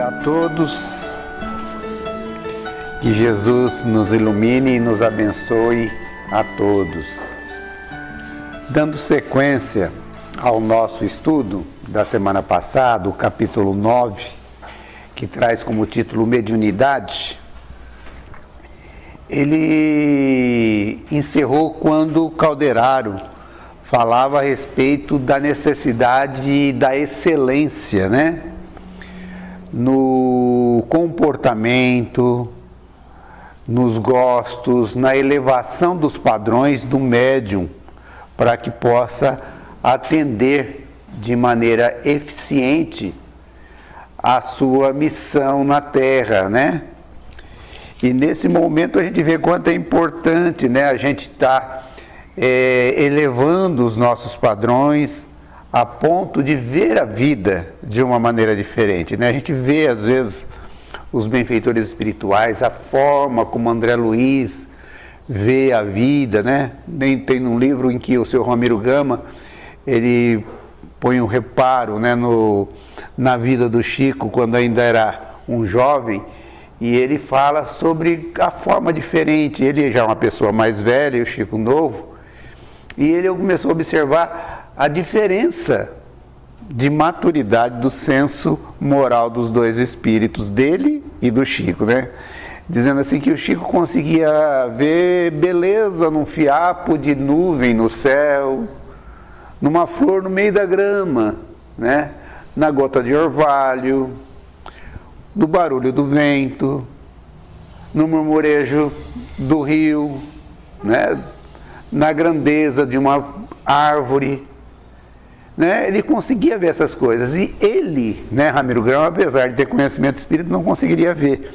dia a todos, que Jesus nos ilumine e nos abençoe a todos. Dando sequência ao nosso estudo da semana passada, o capítulo 9, que traz como título Mediunidade, ele encerrou quando Calderaro falava a respeito da necessidade da excelência, né? No comportamento, nos gostos, na elevação dos padrões do médium, para que possa atender de maneira eficiente a sua missão na Terra, né? E nesse momento a gente vê quanto é importante, né? A gente está elevando os nossos padrões a ponto de ver a vida de uma maneira diferente, né? A gente vê, às vezes, os benfeitores espirituais, a forma como André Luiz vê a vida, né? Tem um livro em que o seu Ramiro Gama, ele põe um reparo, né, na vida do Chico, quando ainda era um jovem, e ele fala sobre a forma diferente. Ele já é uma pessoa mais velha, e o Chico novo, e ele começou a observar a diferença de maturidade do senso moral dos dois espíritos, dele e do Chico, né? Dizendo assim que o Chico conseguia ver beleza num fiapo de nuvem no céu, numa flor no meio da grama, né? Na gota de orvalho, no barulho do vento, no murmurejo do rio, né? Na grandeza de uma árvore, né? Ele conseguia ver essas coisas, e ele, né, Ramiro Gama, apesar de ter conhecimento espírita, não conseguiria ver.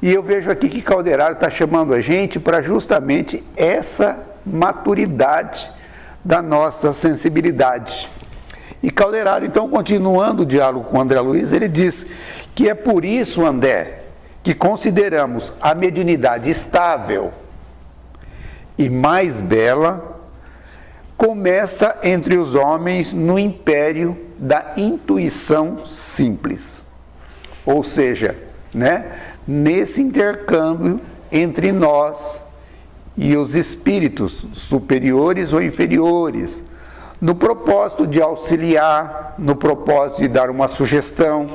E eu vejo aqui que Calderaro está chamando a gente para justamente essa maturidade da nossa sensibilidade. E Calderaro, então, continuando o diálogo com André Luiz, ele diz que é por isso, André, que consideramos a mediunidade estável e mais bela, começa entre os homens no império da intuição simples. Ou seja, né, nesse intercâmbio entre nós e os espíritos superiores ou inferiores, no propósito de auxiliar, no propósito de dar uma sugestão,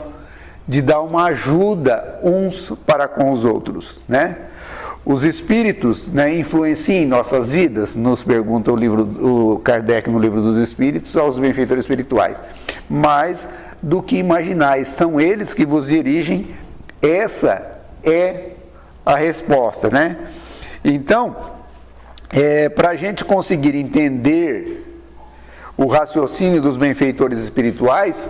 de dar uma ajuda uns para com os outros, né? Os espíritos, né, influenciam em nossas vidas? Nos pergunta o Kardec no Livro dos Espíritos aos benfeitores espirituais. Mais do que imaginais, são eles que vos dirigem. Essa é a resposta, né? Então, para a gente conseguir entender o raciocínio dos benfeitores espirituais,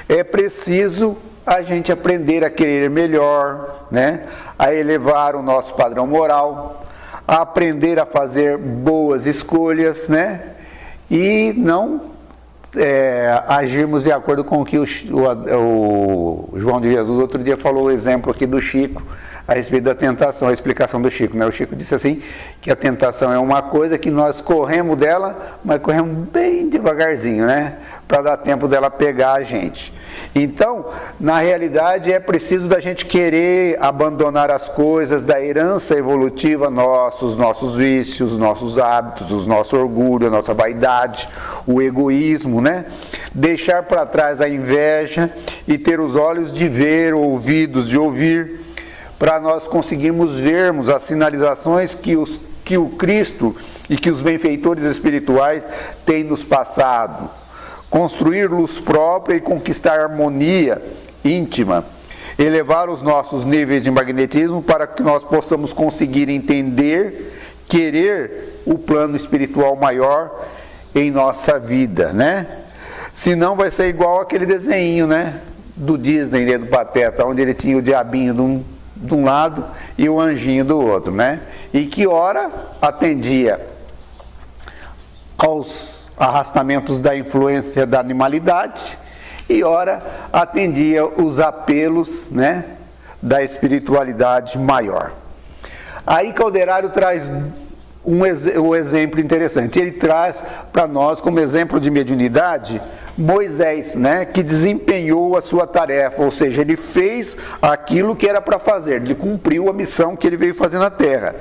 é preciso a gente aprender a querer melhor, né? A elevar o nosso padrão moral, a aprender a fazer boas escolhas, né? E não agirmos de acordo com o que o João de Jesus outro dia falou, o exemplo aqui do Chico, a respeito da tentação, a explicação do Chico, né? O Chico disse assim, que a tentação é uma coisa que nós corremos dela, mas corremos bem devagarzinho, né? Para dar tempo dela pegar a gente. Então, na realidade, é preciso da gente querer abandonar as coisas da herança evolutiva nossa, os nossos vícios, os nossos hábitos, o nosso orgulho, a nossa vaidade, o egoísmo, né? Deixar para trás a inveja e ter os olhos de ver, ouvidos de ouvir, para nós conseguirmos vermos as sinalizações que o Cristo e que os benfeitores espirituais têm nos passado. Construir luz própria e conquistar harmonia íntima. Elevar os nossos níveis de magnetismo para que nós possamos conseguir entender, querer o plano espiritual maior em nossa vida, né? Senão vai ser igual aquele desenho, né? Do Disney, né? Do Pateta, onde ele tinha o diabinho de um lado e o anjinho do outro, né? E que ora atendia aos arrastamentos da influência da animalidade e ora atendia os apelos, né, da espiritualidade maior. Aí Calderaro traz um exemplo interessante. Ele traz para nós como exemplo de mediunidade Moisés, né, que desempenhou a sua tarefa, ou seja, ele fez aquilo que era para fazer, ele cumpriu a missão que ele veio fazer na terra,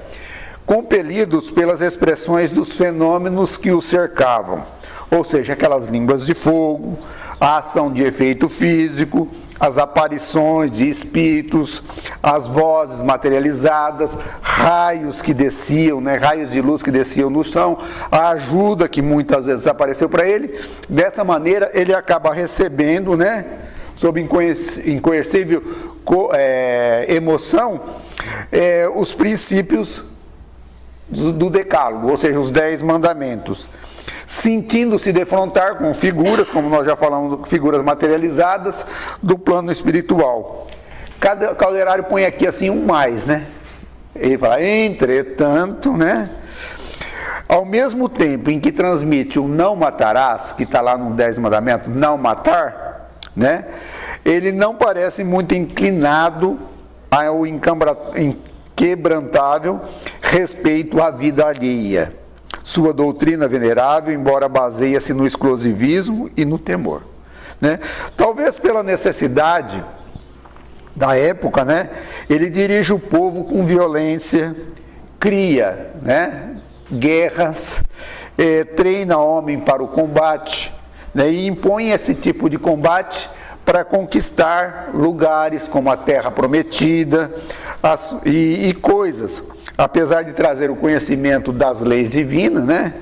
compelidos pelas expressões dos fenômenos que o cercavam, ou seja, aquelas línguas de fogo, a ação de efeito físico, as aparições de espíritos, as vozes materializadas, raios que desciam, né, raios de luz que desciam no chão, a ajuda que muitas vezes apareceu para ele. Dessa maneira ele acaba recebendo, né, sob incoercível emoção, os princípios do decálogo, ou seja, os 10 mandamentos, sentindo-se defrontar com figuras, como nós já falamos, figuras materializadas do plano espiritual. Cada Calderário põe aqui assim um mais, né? Ele fala, entretanto, né? Ao mesmo tempo em que transmite o não matarás, que está lá no 10 mandamentos, não matar, né? Ele não parece muito inclinado ao inquebrantável respeito à vida alheia. Sua doutrina venerável, embora baseia-se no exclusivismo e no temor, né? Talvez pela necessidade da época, né? Ele dirige o povo com violência, cria, né, guerras, treina homem para o combate, né, e impõe esse tipo de combate para conquistar lugares como a terra prometida e coisas. Apesar de trazer o conhecimento das leis divinas, né,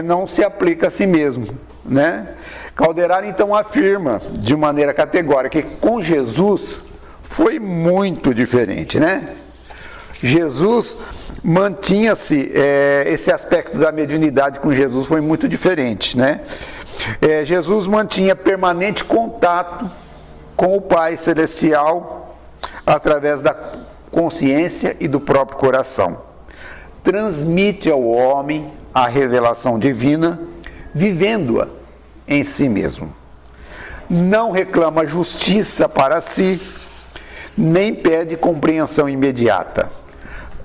não se aplica a si mesmo, né? Calderário então afirma de maneira categórica que com Jesus foi muito diferente, né? Jesus mantinha-se, esse aspecto da mediunidade com Jesus foi muito diferente, né? Jesus mantinha permanente contato com o Pai Celestial através da consciência e do próprio coração. Transmite ao homem a revelação divina, vivendo-a em si mesmo. Não reclama justiça para si, nem pede compreensão imediata.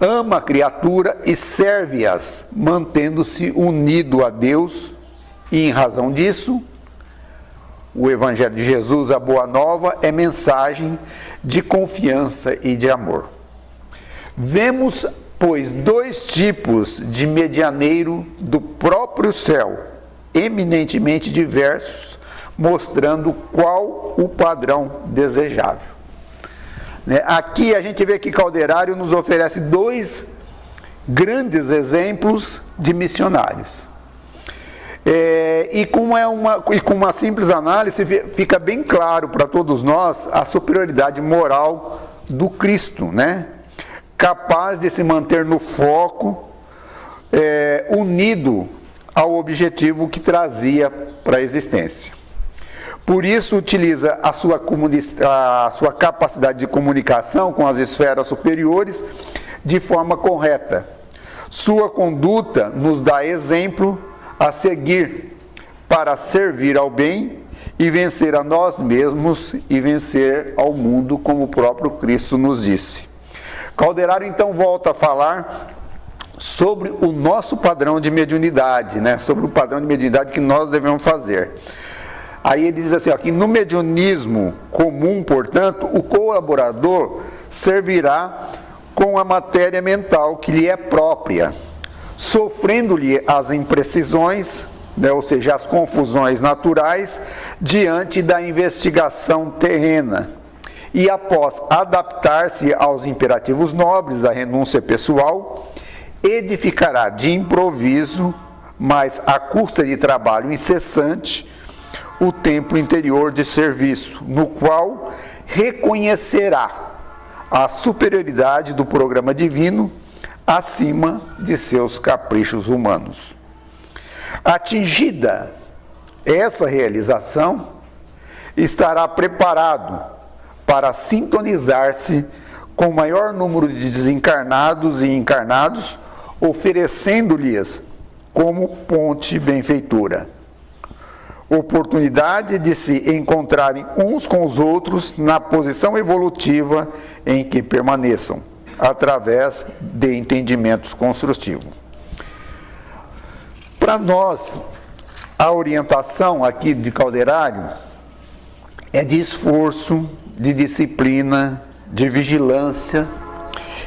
Ama a criatura e serve-as, mantendo-se unido a Deus, e em razão disso, o Evangelho de Jesus, a Boa Nova, é mensagem de confiança e de amor. Vemos, pois, 2 tipos de medianeiro do próprio céu, eminentemente diversos, mostrando qual o padrão desejável. Aqui a gente vê que Calderário nos oferece 2 grandes exemplos de missionários. E com uma simples análise fica bem claro para todos nós a superioridade moral do Cristo, né? Capaz de se manter no foco, unido ao objetivo que trazia para a existência. Por isso utiliza a sua capacidade de comunicação com as esferas superiores de forma correta. Sua conduta nos dá exemplo a seguir para servir ao bem e vencer a nós mesmos e vencer ao mundo, como o próprio Cristo nos disse. Calderário então volta a falar sobre o nosso padrão de mediunidade, né? Sobre o padrão de mediunidade que nós devemos fazer. Aí ele diz assim, ó, que no mediunismo comum, portanto, o colaborador servirá com a matéria mental que lhe é própria, sofrendo-lhe as imprecisões, né, ou seja, as confusões naturais, diante da investigação terrena. E após adaptar-se aos imperativos nobres da renúncia pessoal, edificará de improviso, mas à custa de trabalho incessante, o templo interior de serviço, no qual reconhecerá a superioridade do programa divino acima de seus caprichos humanos. Atingida essa realização, estará preparado para sintonizar-se com o maior número de desencarnados e encarnados, oferecendo-lhes como ponte benfeitora oportunidade de se encontrarem uns com os outros na posição evolutiva em que permaneçam, através de entendimentos construtivos. Para nós, a orientação aqui de Calderário é de esforço, de disciplina, de vigilância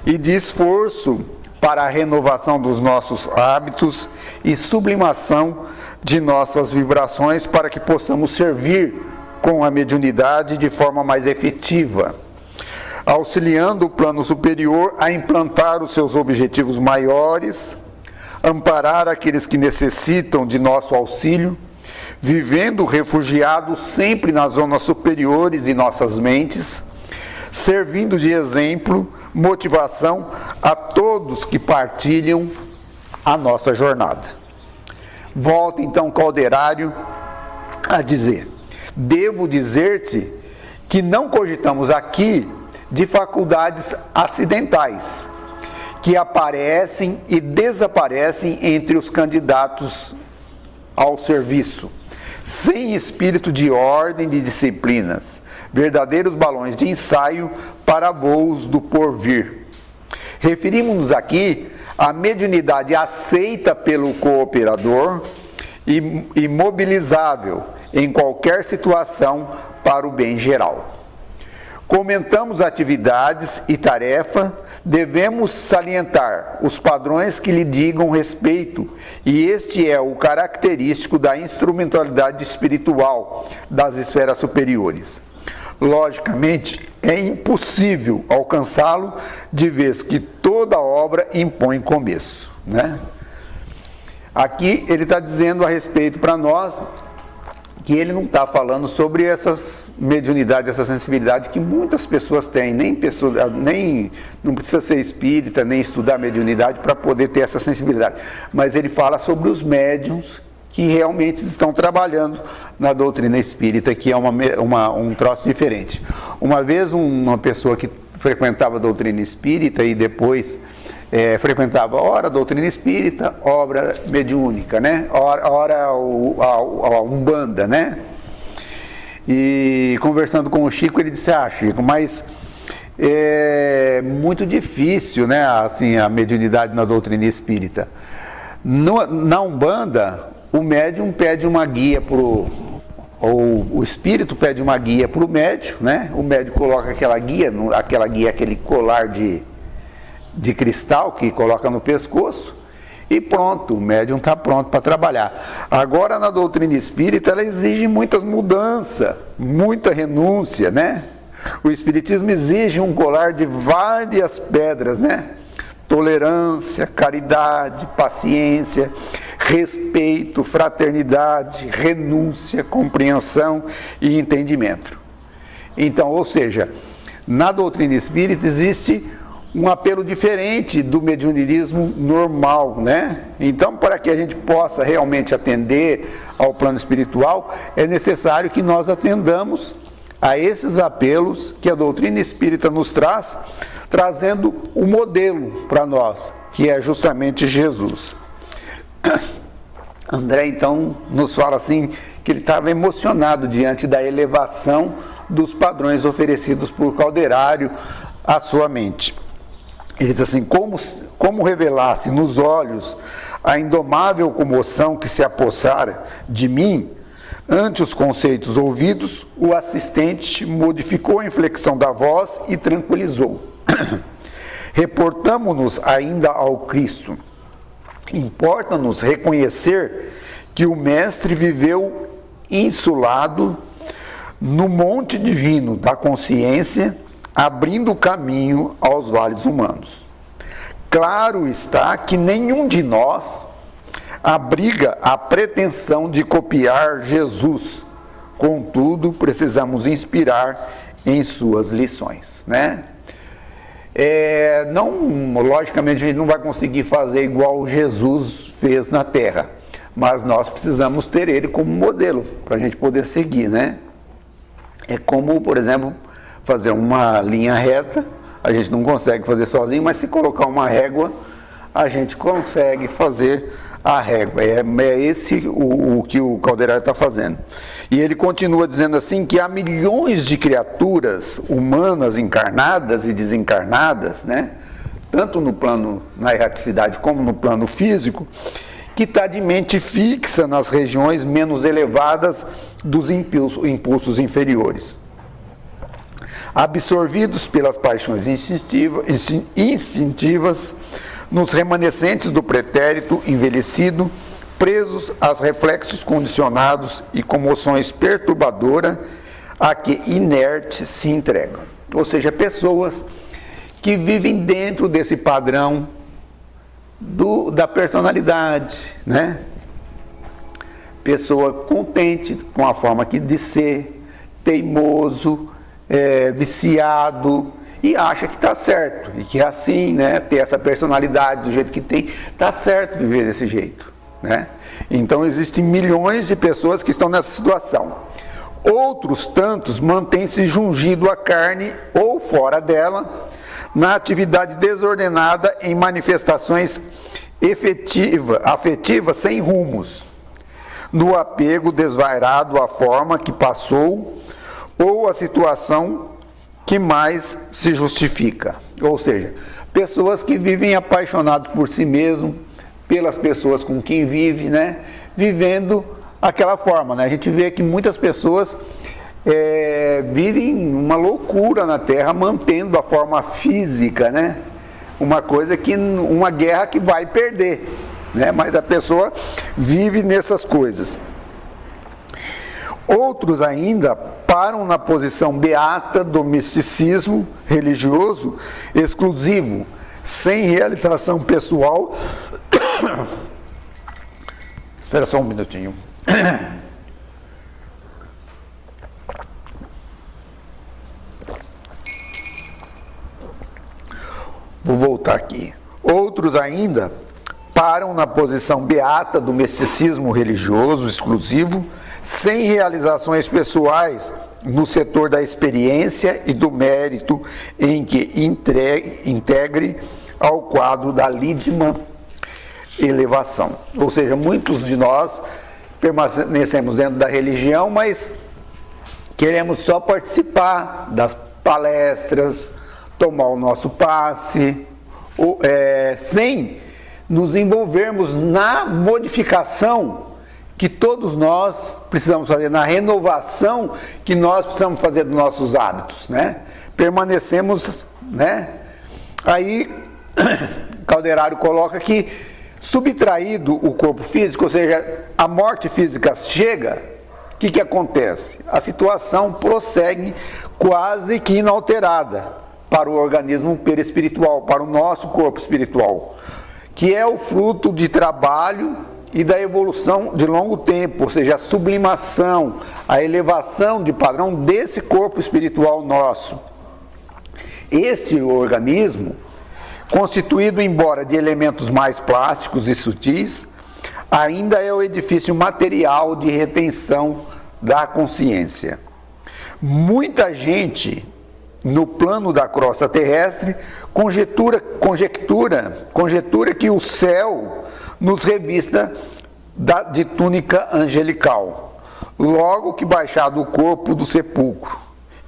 e de esforço para a renovação dos nossos hábitos e sublimação de nossas vibrações para que possamos servir com a mediunidade de forma mais efetiva, auxiliando o plano superior a implantar os seus objetivos maiores, amparar aqueles que necessitam de nosso auxílio, vivendo refugiados sempre nas zonas superiores de nossas mentes, servindo de exemplo, motivação a todos que partilham a nossa jornada. Volta então Calderário a dizer: devo dizer-te que não cogitamos aqui de faculdades acidentais, que aparecem e desaparecem entre os candidatos ao serviço, sem espírito de ordem de disciplinas, verdadeiros balões de ensaio para voos do porvir. Referimos-nos aqui à mediunidade aceita pelo cooperador e mobilizável em qualquer situação para o bem geral. Comentamos atividades e tarefa, devemos salientar os padrões que lhe digam respeito, e este é o característico da instrumentalidade espiritual das esferas superiores. Logicamente, é impossível alcançá-lo, de vez que toda obra impõe começo, né? Aqui ele está dizendo a respeito para nós que ele não está falando sobre essas mediunidades, essa sensibilidade que muitas pessoas têm, não precisa ser espírita, nem estudar mediunidade para poder ter essa sensibilidade, mas ele fala sobre os médiuns que realmente estão trabalhando na doutrina espírita, que é um troço diferente. Uma vez uma pessoa que frequentava a doutrina espírita e depois frequentava ora a doutrina espírita, obra mediúnica, né? Ora a Umbanda, né? E conversando com o Chico, ele disse: Chico, mas é muito difícil, né? Assim, a mediunidade na doutrina espírita. Na Umbanda, o médium pede uma guia o espírito pede uma guia para o médium, né? O médium coloca aquela guia, aquele colar de cristal que coloca no pescoço e pronto, o médium está pronto para trabalhar. Agora, na doutrina espírita, ela exige muitas mudanças, muita renúncia, né? O espiritismo exige um colar de várias pedras, né? Tolerância, caridade, paciência, respeito, fraternidade, renúncia, compreensão e entendimento. Então, ou seja, na doutrina espírita existe um apelo diferente do mediunismo normal, né? Então, para que a gente possa realmente atender ao plano espiritual, é necessário que nós atendamos a esses apelos que a doutrina espírita nos traz, trazendo o modelo para nós, que é justamente Jesus. André, então, nos fala assim, que ele estava emocionado diante da elevação dos padrões oferecidos por Calderário à sua mente. Ele diz assim: como revelasse nos olhos a indomável comoção que se apossara de mim, ante os conceitos ouvidos, o assistente modificou a inflexão da voz e tranquilizou. Reportamo-nos ainda ao Cristo. Importa-nos reconhecer que o Mestre viveu insulado no monte divino da consciência, abrindo caminho aos vales humanos. Claro está que nenhum de nós abriga a pretensão de copiar Jesus, contudo, precisamos inspirar em suas lições, né? Logicamente a gente não vai conseguir fazer igual Jesus fez na Terra, mas nós precisamos ter ele como modelo para a gente poder seguir, né? É como, por exemplo, fazer uma linha reta, a gente não consegue fazer sozinho, mas se colocar uma régua, a gente consegue fazer a régua. É esse o que o Calderário está fazendo. E ele continua dizendo assim, que há milhões de criaturas humanas encarnadas e desencarnadas, né? Tanto no plano, na erraticidade, como no plano físico, que está de mente fixa nas regiões menos elevadas dos impulsos inferiores. Absorvidos pelas paixões instintivas, nos remanescentes do pretérito envelhecido, presos aos reflexos condicionados e comoções perturbadoras a que inertes se entregam. Ou seja, pessoas que vivem dentro desse padrão da personalidade, né? Pessoa contente com a forma de ser, teimoso, viciado, e acha que está certo, e que é assim, né? Ter essa personalidade do jeito que tem, está certo viver desse jeito, né? Então existem milhões de pessoas que estão nessa situação. Outros tantos mantêm-se jungido à carne ou fora dela, na atividade desordenada em manifestações afetivas sem rumos, no apego desvairado à forma que passou ou à situação que mais se justifica. Ou seja, pessoas que vivem apaixonados por si mesmo, pelas pessoas com quem vive, né? Vivendo aquela forma, né? A gente vê que muitas pessoas vivem uma loucura na Terra, mantendo a forma física, né? Uma guerra que vai perder, né? Mas a pessoa vive nessas coisas. Outros ainda param na posição beata do misticismo religioso exclusivo, sem realização pessoal. Espera só um minutinho. Vou voltar aqui. Outros ainda param na posição beata do misticismo religioso exclusivo, sem realizações pessoais no setor da experiência e do mérito em que integre ao quadro da lídima elevação. Ou seja, muitos de nós permanecemos dentro da religião, mas queremos só participar das palestras, tomar o nosso passe, sem nos envolvermos na modificação que todos nós precisamos fazer, na renovação que nós precisamos fazer dos nossos hábitos, né? Permanecemos, né? Aí, Calderaro coloca que, subtraído o corpo físico, ou seja, a morte física chega, o que acontece? A situação prossegue quase que inalterada para o organismo perispiritual, para o nosso corpo espiritual, que é o fruto de trabalho e da evolução de longo tempo, ou seja, a sublimação, a elevação de padrão desse corpo espiritual nosso. Este organismo, constituído embora de elementos mais plásticos e sutis, ainda é o edifício material de retenção da consciência. Muita gente, no plano da crosta terrestre, conjectura que o céu nos revista de túnica angelical, logo que baixado o corpo do sepulcro.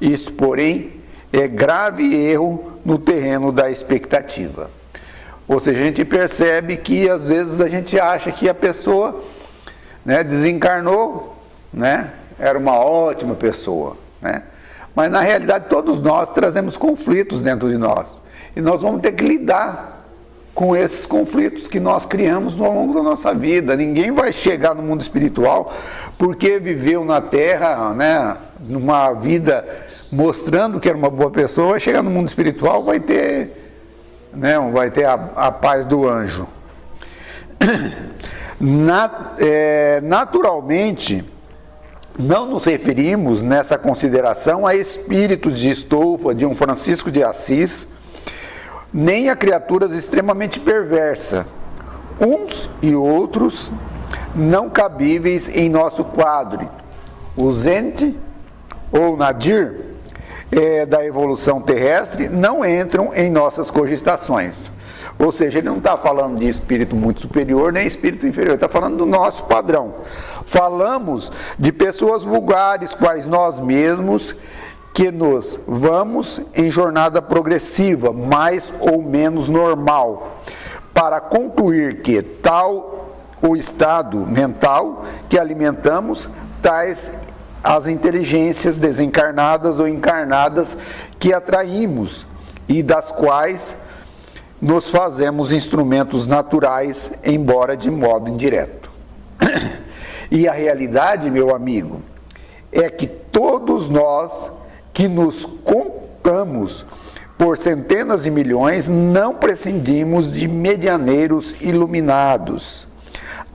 Isto, porém, é grave erro no terreno da expectativa. Ou seja, a gente percebe que às vezes a gente acha que a pessoa, né, desencarnou, né, era uma ótima pessoa, né? Mas na realidade todos nós trazemos conflitos dentro de nós, e nós vamos ter que lidar com esses conflitos que nós criamos ao longo da nossa vida. Ninguém vai chegar no mundo espiritual porque viveu na Terra, né, numa vida mostrando que era uma boa pessoa, vai chegar no mundo espiritual, vai ter, né, vai ter a paz do anjo. Naturalmente, não nos referimos nessa consideração a espíritos de estofa, de um Francisco de Assis, nem a criaturas extremamente perversas, uns e outros não cabíveis em nosso quadro. O Zend ou Nadir da evolução terrestre não entram em nossas cogitações. Ou seja, ele não está falando de espírito muito superior nem espírito inferior, ele está falando do nosso padrão. Falamos de pessoas vulgares, quais nós mesmos, que nos vamos em jornada progressiva, mais ou menos normal, para concluir que tal o estado mental que alimentamos, tais as inteligências desencarnadas ou encarnadas que atraímos e das quais nos fazemos instrumentos naturais, embora de modo indireto. E a realidade, meu amigo, é que todos nós que nos contamos por centenas de milhões não prescindimos de medianeiros iluminados,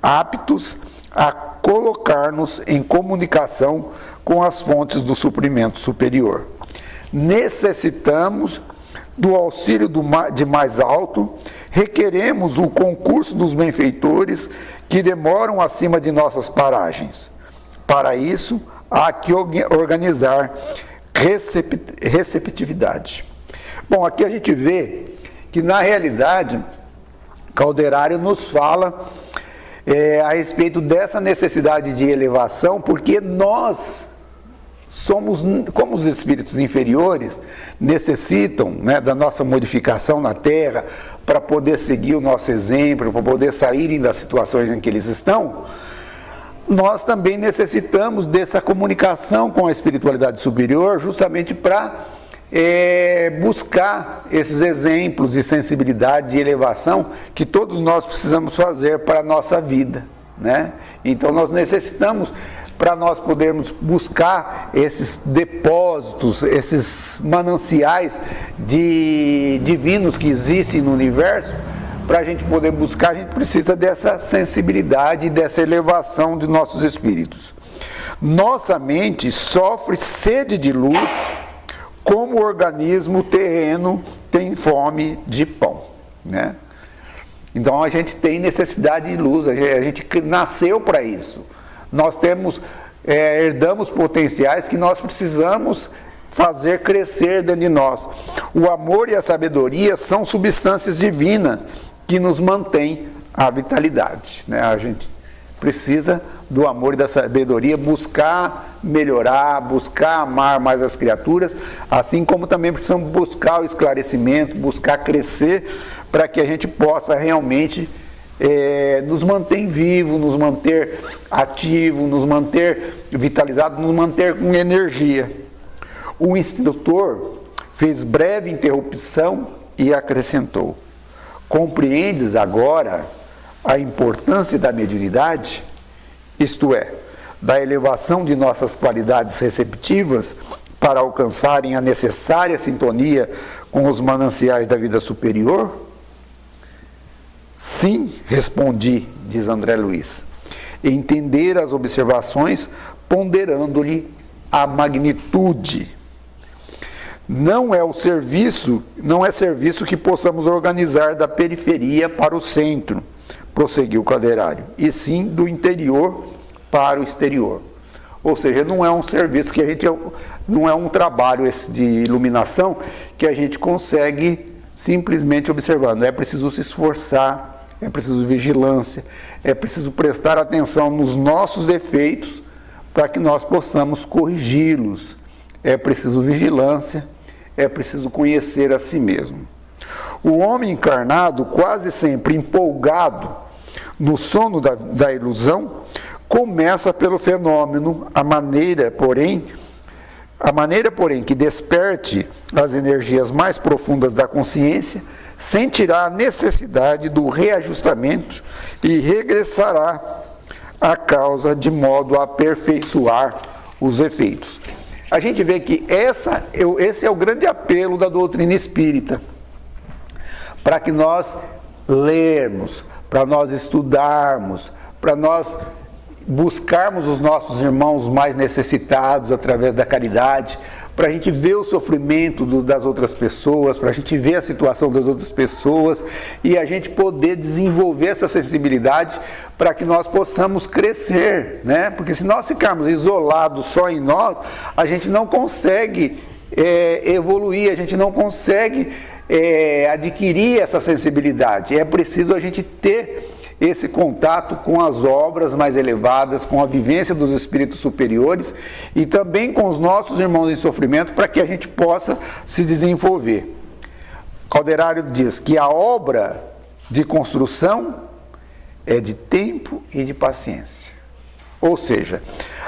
aptos a colocar-nos em comunicação com as fontes do suprimento superior. Necessitamos do auxílio de mais alto, requeremos o concurso dos benfeitores que demoram acima de nossas paragens. Para isso, há que organizar receptividade. Bom, aqui a gente vê que, na realidade, Calderário nos fala a respeito dessa necessidade de elevação, porque nós somos, como os espíritos inferiores, necessitam, né, da nossa modificação na Terra para poder seguir o nosso exemplo, para poder saírem das situações em que eles estão. Nós também necessitamos dessa comunicação com a espiritualidade superior, justamente para buscar esses exemplos de sensibilidade, de elevação que todos nós precisamos fazer para a nossa vida, né? Então nós necessitamos, para nós podermos buscar esses depósitos, esses mananciais divinos que existem no universo, para a gente poder buscar, a gente precisa dessa sensibilidade, dessa elevação de nossos espíritos. Nossa mente sofre sede de luz, como o organismo terreno tem fome de pão, né? Então a gente tem necessidade de luz, a gente nasceu para isso. Nós herdamos potenciais que nós precisamos fazer crescer dentro de nós. O amor e a sabedoria são substâncias divinas que nos mantêm a vitalidade, né? A gente precisa do amor e da sabedoria, buscar melhorar, buscar amar mais as criaturas, assim como também precisamos buscar o esclarecimento, buscar crescer, para que a gente possa realmente nos manter vivo, nos manter ativo, nos manter vitalizado, nos manter com energia. O instrutor fez breve interrupção e acrescentou: compreendes agora a importância da mediunidade, isto é, da elevação de nossas qualidades receptivas para alcançarem a necessária sintonia com os mananciais da vida superior? Sim, respondi, diz André Luiz, entender as observações ponderando-lhe a magnitude. Não é serviço que possamos organizar da periferia para o centro, prosseguiu Calderário, e sim do interior para o exterior. Ou seja, não é um serviço que não é um trabalho de iluminação que a gente consegue simplesmente observando. É preciso se esforçar, é preciso vigilância, é preciso prestar atenção nos nossos defeitos para que nós possamos corrigi-los. É preciso vigilância, é preciso conhecer a si mesmo. O homem encarnado, quase sempre empolgado no sono da ilusão, começa pelo fenômeno, a maneira, porém, que desperte as energias mais profundas da consciência, sentirá a necessidade do reajustamento e regressará à causa de modo a aperfeiçoar os efeitos. A gente vê que esse é o grande apelo da doutrina espírita, para que nós lermos, para nós estudarmos, para nós buscarmos os nossos irmãos mais necessitados através da caridade, para a gente ver o sofrimento das outras pessoas, para a gente ver a situação das outras pessoas e a gente poder desenvolver essa sensibilidade para que nós possamos crescer, né? Porque se nós ficarmos isolados só em nós, a gente não consegue evoluir, a gente não consegue adquirir essa sensibilidade. É preciso a gente ter esse contato com as obras mais elevadas, com a vivência dos espíritos superiores e também com os nossos irmãos em sofrimento, para que a gente possa se desenvolver. Calderário diz que a obra de construção é de tempo e de paciência. Ou seja,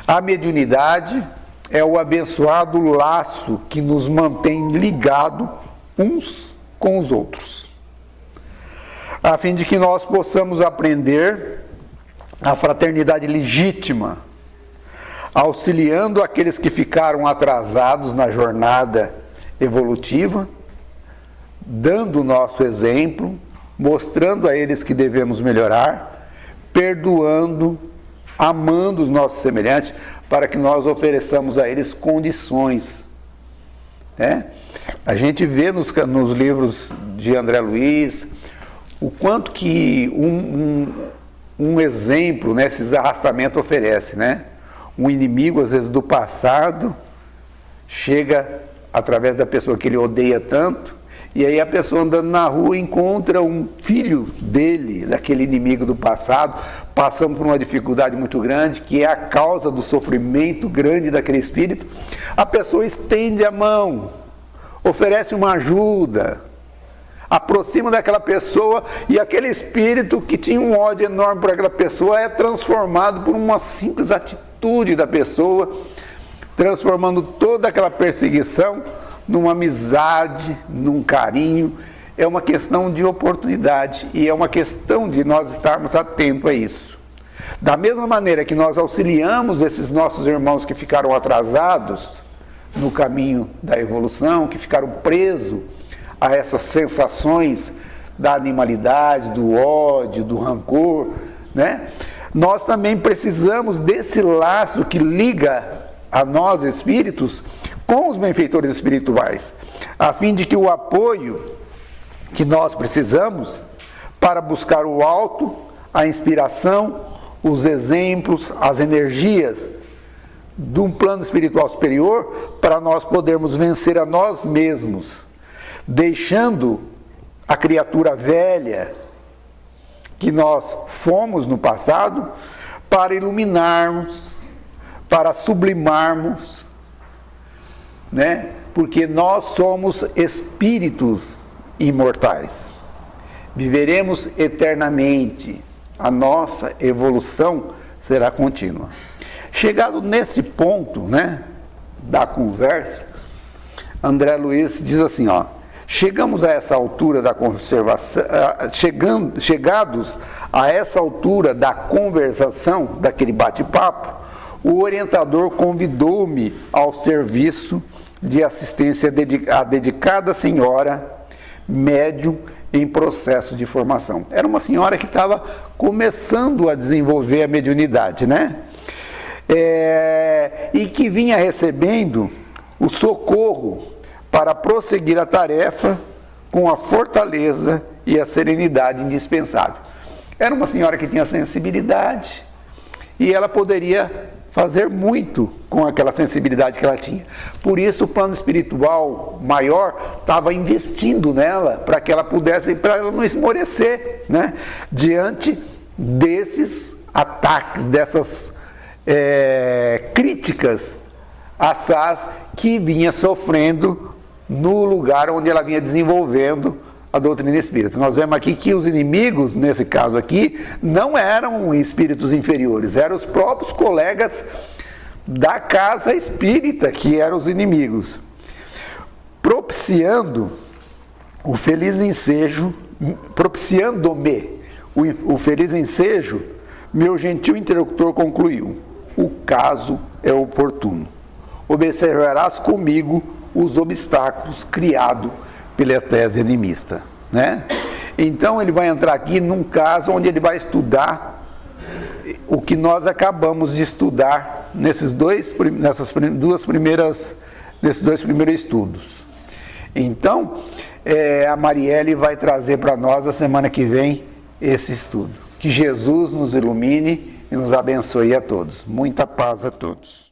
a mediunidade é o abençoado laço que nos mantém ligados uns com os outros, a fim de que nós possamos aprender a fraternidade legítima, auxiliando aqueles que ficaram atrasados na jornada evolutiva, dando o nosso exemplo, mostrando a eles que devemos melhorar, perdoando, amando os nossos semelhantes, para que nós ofereçamos a eles condições, né? A gente vê nos livros de André Luiz o quanto que um exemplo, né, esses arrastamentos oferece, né? Um inimigo, às vezes, do passado, chega através da pessoa que ele odeia tanto, e aí a pessoa andando na rua encontra um filho dele, daquele inimigo do passado, passando por uma dificuldade muito grande, que é a causa do sofrimento grande daquele espírito. A pessoa estende a mão, oferece uma ajuda, aproxima daquela pessoa, e aquele espírito que tinha um ódio enorme por aquela pessoa é transformado por uma simples atitude da pessoa, transformando toda aquela perseguição numa amizade, num carinho. É uma questão de oportunidade e é uma questão de nós estarmos atentos a isso. Da mesma maneira que nós auxiliamos esses nossos irmãos que ficaram atrasados no caminho da evolução, que ficaram presos a essas sensações da animalidade, do ódio, do rancor, né? Nós também precisamos desse laço que liga a nós espíritos com os benfeitores espirituais, a fim de que o apoio que nós precisamos para buscar o alto, a inspiração, os exemplos, as energias de um plano espiritual superior, para nós podermos vencer a nós mesmos, deixando a criatura velha que nós fomos no passado, para iluminarmos, para sublimarmos, né? Porque nós somos espíritos imortais, viveremos eternamente, a nossa evolução será contínua. Chegado nesse ponto, né, da conversa, André Luiz diz assim, ó: chegamos a essa altura da conversação, chegados a essa altura da conversação, daquele bate-papo, o orientador convidou-me ao serviço de assistência à dedicada senhora médium em processo de formação. Era uma senhora que estava começando a desenvolver a mediunidade, né? E que vinha recebendo o socorro para prosseguir a tarefa com a fortaleza e a serenidade indispensável. Era uma senhora que tinha sensibilidade e ela poderia fazer muito com aquela sensibilidade que ela tinha. Por isso o plano espiritual maior estava investindo nela, para que ela pudesse, para ela não esmorecer, né, diante desses ataques, dessas críticas assaz que vinha sofrendo no lugar onde ela vinha desenvolvendo a doutrina espírita. Nós vemos aqui que os inimigos, nesse caso aqui, não eram espíritos inferiores, eram os próprios colegas da casa espírita que eram os inimigos. Propiciando-me o feliz ensejo, meu gentil interlocutor concluiu: o caso é oportuno. Observarás comigo os obstáculos criados pela tese animista, né? Então ele vai entrar aqui num caso onde ele vai estudar o que nós acabamos de estudar nesses dois primeiros estudos. Então a Marielle vai trazer para nós a semana que vem esse estudo. Que Jesus nos ilumine e nos abençoe a todos. Muita paz a todos.